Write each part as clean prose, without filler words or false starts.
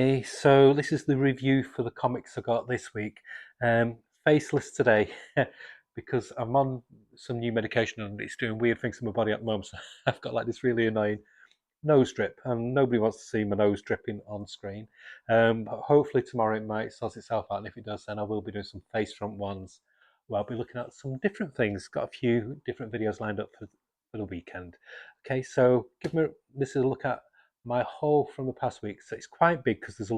Hey, so this is the review for the comics I got this week. Faceless today because I'm on some new medication and it's doing weird things to my body at the moment. So I've got like this really annoying nose drip, and nobody wants to see my nose dripping on screen. But hopefully tomorrow it might sort itself out, and if it does, then I will be doing some face front ones. Well, I'll be looking at some different things. Got a few different videos lined up for the weekend. Okay, so this is a look at my haul from the past week. So it's quite big because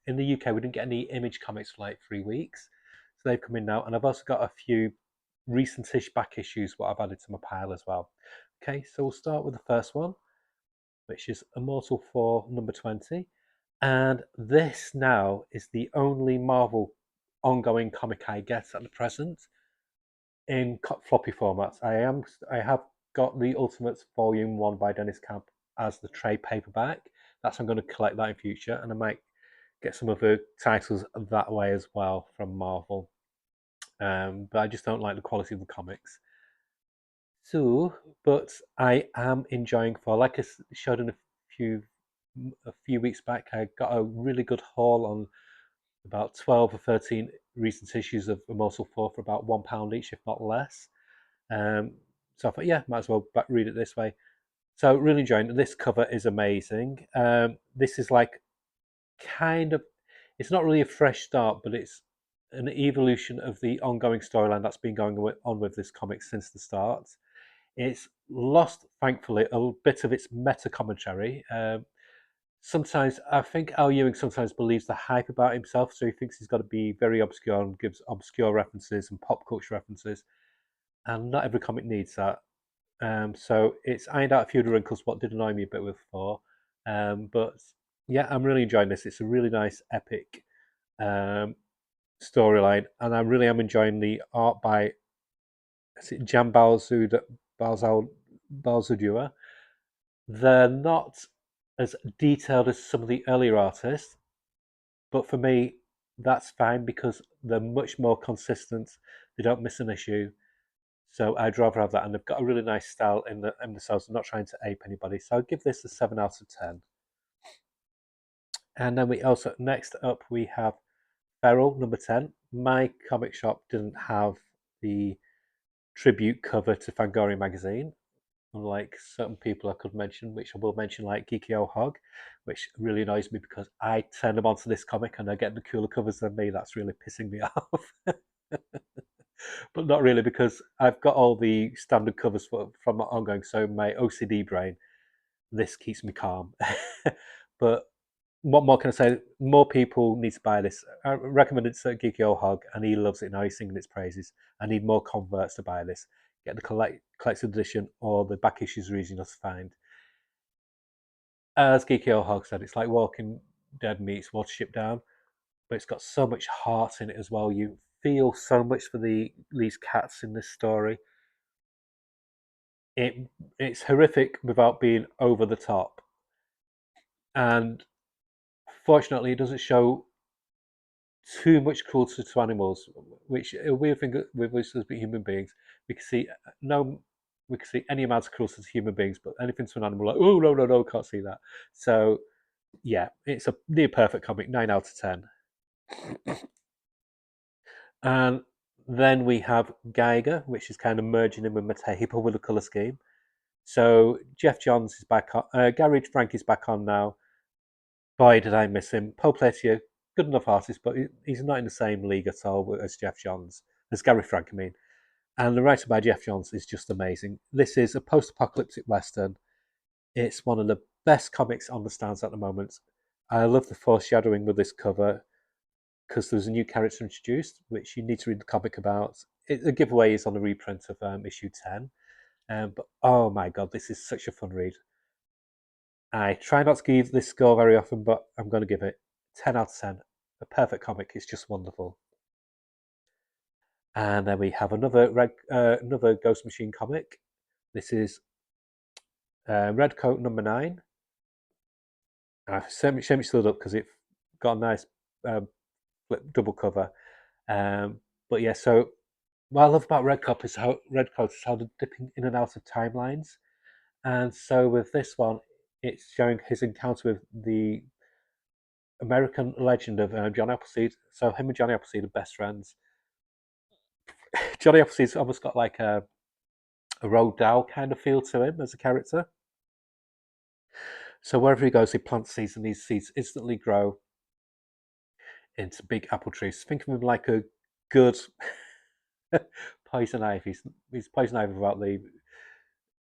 in the UK we didn't get any Image comics for like 3 weeks, so they've come in now, and I've also got a few recent-ish back issues what I've added to my pile as well. Okay, so we'll start with the first one, which is Immortal 4 number 20. And this now is the only Marvel ongoing comic I get at the present in floppy formats. I have got the Ultimates Volume 1 by Dennis Camp as the trade paperback. That's I'm going to collect that in future, and I might get some other titles that way as well from Marvel. But I just don't like the quality of the comics. So, but I am enjoying for like I showed in few a few weeks back. I got a really good haul on about 12 or 13 recent issues of Immortal 4 for about £1 each, if not less. Um, so I thought, yeah, might as well read it this way. So really enjoying it. This cover is amazing. This is like kind of, it's not really a fresh start, but it's an evolution of the ongoing storyline that's been going on with this comic since the start. It's lost, thankfully, a bit of its meta commentary. Sometimes I think Al Ewing sometimes believes the hype about himself, so he thinks he's got to be very obscure and gives obscure references and pop culture references, and not every comic needs that. So it's ironed out a few of the wrinkles. What did annoy me a bit with Thor, but yeah, I'm really enjoying this. It's a really nice, epic um, storyline, and I really am enjoying the art by is it Jan Balzudua. They're not as detailed as some of the earlier artists, but for me, that's fine because they're much more consistent. They don't miss an issue. So I'd rather have that, and they've got a really nice style in themselves. They're not trying to ape anybody. So I'd give this a 7 out of 10. And then we also next up we have Feral number 10. My comic shop didn't have the tribute cover to Fangoria magazine, unlike certain people I could mention, which I will mention, like Geeky Hog, which really annoys me because I turn them onto this comic and they're getting the cooler covers than me. That's really pissing me off. But not really because I've got all the standard covers from my ongoing, so my OCD brain, this keeps me calm. But what more can I say? More people need to buy this. I recommend it to Geeky Old Hog, and he loves it now. He's singing its praises. I need more converts to buy this. Get the collected edition, or the back issues are easy enough to find. As Geeky Old Hog said, it's like Walking Dead meets Watership Down, but it's got so much heart in it as well. You feel so much for these cats in this story. It it's horrific without being over the top, and fortunately, it doesn't show too much cruelty to animals, which a weird thing with us as human beings. We can see no, we can see any amount of cruelty to human beings, but anything to an animal, like oh no no no, can't see that. So yeah, it's a near perfect comic, 9 out of 10. And then we have Geiger, which is kind of merging in with Mateo with a color scheme. So Jeff Johns is back on. Gary Frank is back on now. Boy, did I miss him. Paul Pletier, good enough artist, but he's not in the same league at all as Jeff Johns, as Gary Frank, I mean. And the writer by Jeff Johns is just amazing. This is a post apocalyptic Western. It's one of the best comics on the stands at the moment. I love the foreshadowing with this cover because there's a new character introduced, which you need to read the comic about. The giveaway is on the reprint of issue 10. But oh my god, this is such a fun read. I try not to give this score very often, but I'm going to give it 10 out of 10. A perfect comic. It's just wonderful. And then we have another Ghost Machine comic. This is Red Coat number 9. Shame it stood up because it got a nice double cover. But yeah, so what I love about Red Coat is how they're dipping in and out of timelines. And so with this one, it's showing his encounter with the American legend of John Appleseed. So him and Johnny Appleseed are best friends. Johnny Appleseed's almost got like a Roald Dahl kind of feel to him as a character. So wherever he goes, he plants seeds, and these seeds instantly grow into big apple trees. Think of him like a good poison ivy. He's poison ivy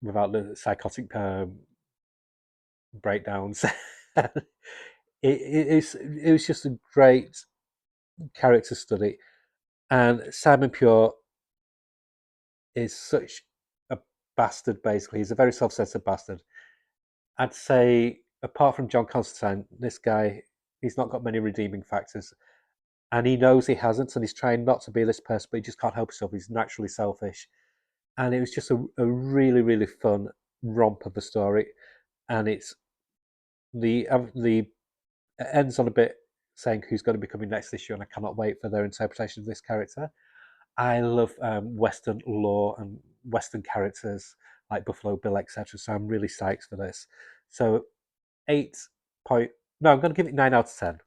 without the psychotic breakdowns. It was just a great character study, and Simon Pure is such a bastard. Basically, he's a very self-centered bastard. I'd say, apart from John Constantine, this guy, he's not got many redeeming factors, and he knows he hasn't, and he's trying not to be this person, but he just can't help himself. He's naturally selfish, and it was just a really really fun romp of a story, and the it ends on a bit saying who's going to be coming next issue, and I cannot wait for their interpretation of this character. I love Western lore and Western characters like Buffalo Bill, etc. So I'm really psyched for this. So 8 point. No, I'm going to give it 9 out of 10.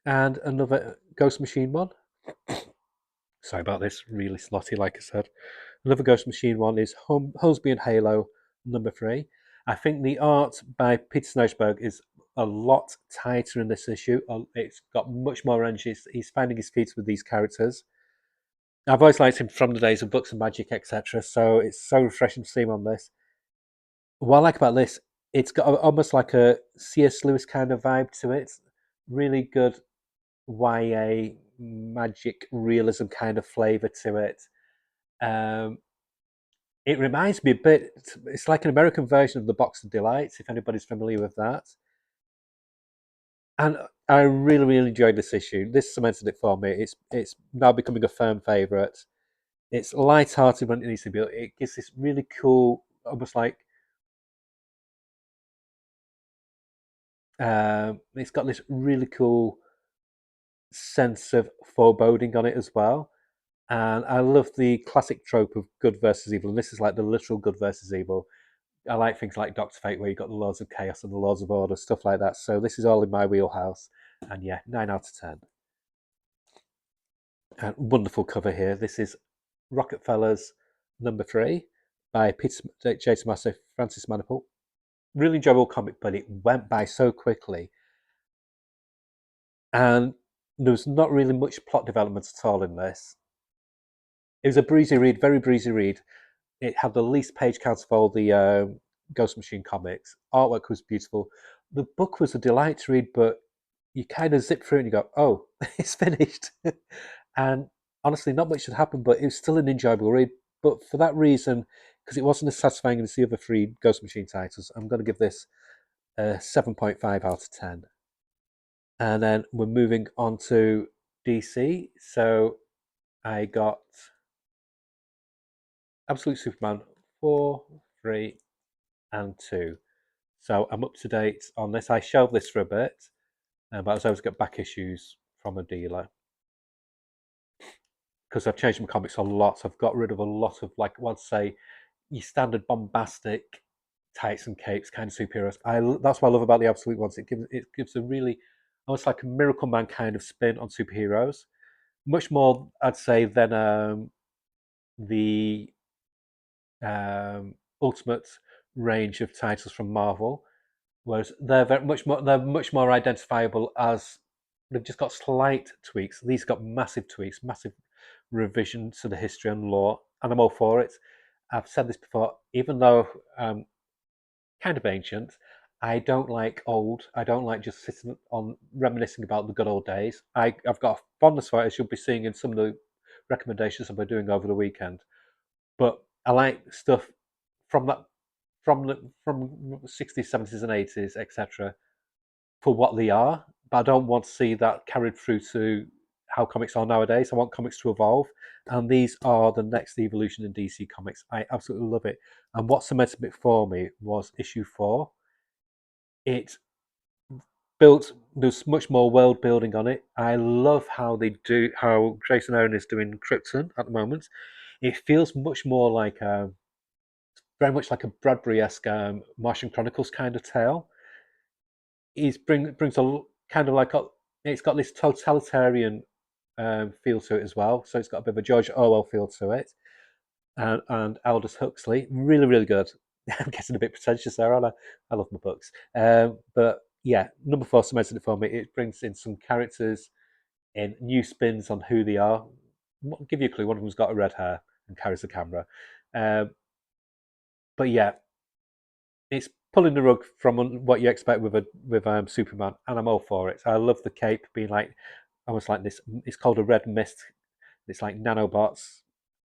And another Ghost Machine one. Sorry about this, really slotty, like I said. Another Ghost Machine one is Holmesby and Halo #3. I think the art by Peter Snowsberg is a lot tighter in this issue. It's got much more energy. He's finding his feet with these characters. I've always liked him from the days of Books and Magic, etc. So it's so refreshing to see him on this. What I like about this, it's got almost like a C.S. Lewis kind of vibe to it. Really good YA magic realism kind of flavor to it. Um, it reminds me a bit. It's like an American version of the Box of Delights, if anybody's familiar with that. And I really, really enjoyed this issue. This cemented it for me. It's now becoming a firm favorite. It's light-hearted when it needs to be. It gives this really cool, almost like it's got this really cool sense of foreboding on it as well. And I love the classic trope of good versus evil. And this is like the literal good versus evil. I like things like Doctor Fate, where you've got the Lords of Chaos and the Lords of Order, stuff like that. So this is all in my wheelhouse. And yeah, 9 out of 10. And wonderful cover here. This is Rockefellers #3 by Peter J. Tommaso, Francis Manapul. Really enjoyable comic, but it went by so quickly. And there was not really much plot development at all in this. It was a breezy read, very breezy read. It had the least page count of all the Ghost Machine comics. Artwork was beautiful. The book was a delight to read, but you kind of zip through and you go, oh, it's finished. And honestly, not much had happened, but it was still an enjoyable read. But for that reason, because it wasn't as satisfying as the other 3 Ghost Machine titles, I'm going to give this a 7.5 out of 10. And then we're moving on to DC. So I got Absolute Superman 4, 3, and 2. So I'm up to date on this. I shelved this for a bit, but I was able to get back issues from a dealer because I've changed my comics a lot. I've got rid of a lot of, like, let's say, your standard bombastic tights and capes kind of superheroes. That's what I love about the Absolute ones. It gives a really almost like a Miracle Man kind of spin on superheroes. Much more, I'd say, than the Ultimate range of titles from Marvel. Whereas they're much more identifiable as they've just got slight tweaks. These got massive tweaks, massive revision to the history and lore, and I'm all for it. I've said this before, even though kind of ancient, I don't like old. I don't like just sitting on reminiscing about the good old days. I've got a fondness for it, as you'll be seeing in some of the recommendations I'll be doing over the weekend. But I like stuff from that from 60s, 70s, and 80s, etc. for what they are, but I don't want to see that carried through to how comics are nowadays. I want comics to evolve, and these are the next evolution in DC Comics. I absolutely love it. And what cemented it for me was issue 4. It built there's much more world building on it. I love how Jason Aaron is doing Krypton at the moment. It feels much more like very much like a Bradbury-esque Martian Chronicles kind of tale. brings a kind of like it's got this totalitarian feel to it as well. So it's got a bit of a George Orwell feel to it, and Aldous Huxley, really really good. I'm getting a bit pretentious there, aren't I? I love my books, but yeah, number four cemented it for me. It brings in some characters in new spins on who they are. I'll give you a clue. One of them's got a red hair and carries a camera, um, but yeah, it's pulling the rug from what you expect with Superman, and I'm all for it. I love the cape being like almost like this. It's called a red mist. It's like nanobots.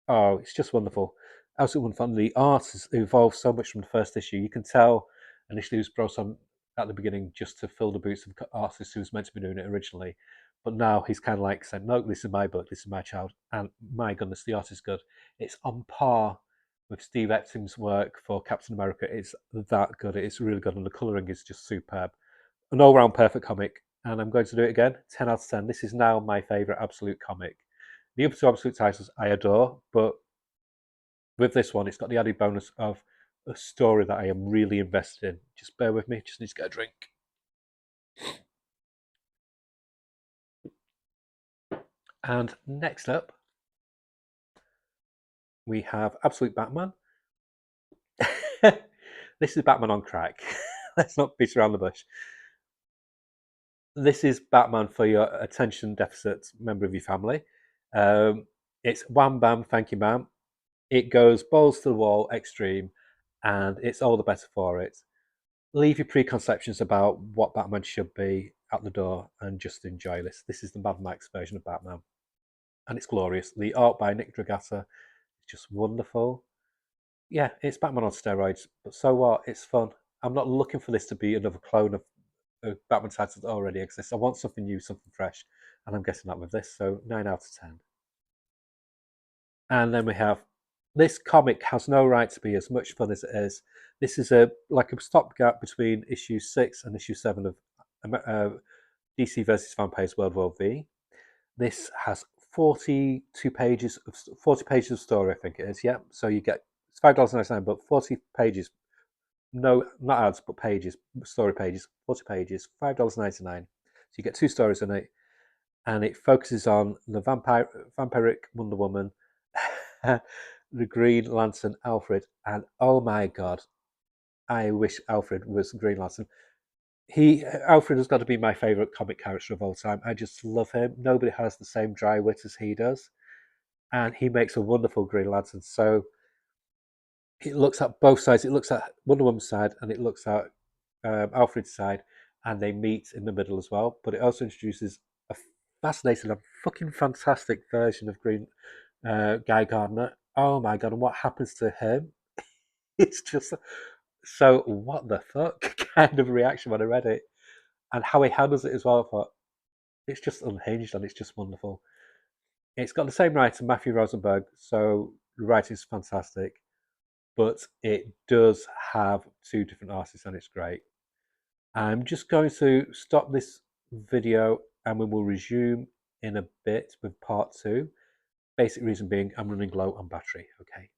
Oh, it's just wonderful. Absolutely wonderful. And the art has evolved so much from the first issue. You can tell initially it was brought on at the beginning just to fill the boots of artists who was meant to be doing it originally. But now he's kind of like saying, no, this is my book, this is my child. And my goodness, the art is good. It's on par with Steve Epstein's work for Captain America. It's that good. It's really good. And the colouring is just superb. An all round perfect comic. And I'm going to do it again. 10 out of 10. This is now my favourite absolute comic. The other two absolute titles I adore, but with this one, it's got the added bonus of a story that I am really invested in. Just bear with me, just need to get a drink. And next up, we have Absolute Batman. This is Batman on crack. Let's not beat around the bush. This is Batman for your attention deficit member of your family. It's wham bam, thank you, ma'am. It goes balls to the wall, extreme, and it's all the better for it. Leave your preconceptions about what Batman should be at the door and just enjoy this. This is the Mad Max version of Batman, and it's glorious. The art by Nick Dragata is just wonderful. Yeah, it's Batman on steroids, but so what? It's fun. I'm not looking for this to be another clone of Batman titles that already exists. I want something new, something fresh, and I'm getting that with this. So 9 out of 10. And then we have this comic has no right to be as much fun as it is. This is a like a stopgap between issue 6 and issue 7 of DC versus Vampires World War V. This has 40 pages of story, I think it is. Yeah, so you get it's $5.99, but 40 pages. No, not ads, but pages, story pages. 40 pages, $5.99. So you get two stories in it, and it focuses on the vampiric Wonder Woman, the Green Lantern Alfred, and oh my god, I wish Alfred was Green Lantern. Alfred has got to be my favorite comic character of all time. I just love him. Nobody has the same dry wit as he does, and he makes a wonderful Green Lantern. So it looks at both sides. It looks at Wonder Woman's side, and it looks at Alfred's side, and they meet in the middle as well. But it also introduces a fascinating, a fucking fantastic version of Green Guy Gardner. Oh my god! And what happens to him? It's just so what the fuck kind of reaction when I read it, and how he handles it as well. I thought it's just unhinged and it's just wonderful. It's got the same writer, Matthew Rosenberg, so the writing's fantastic, but it does have two different artists and it's great. I'm just going to stop this video and we will resume in a bit with part two. Basic reason being I'm running low on battery. Okay.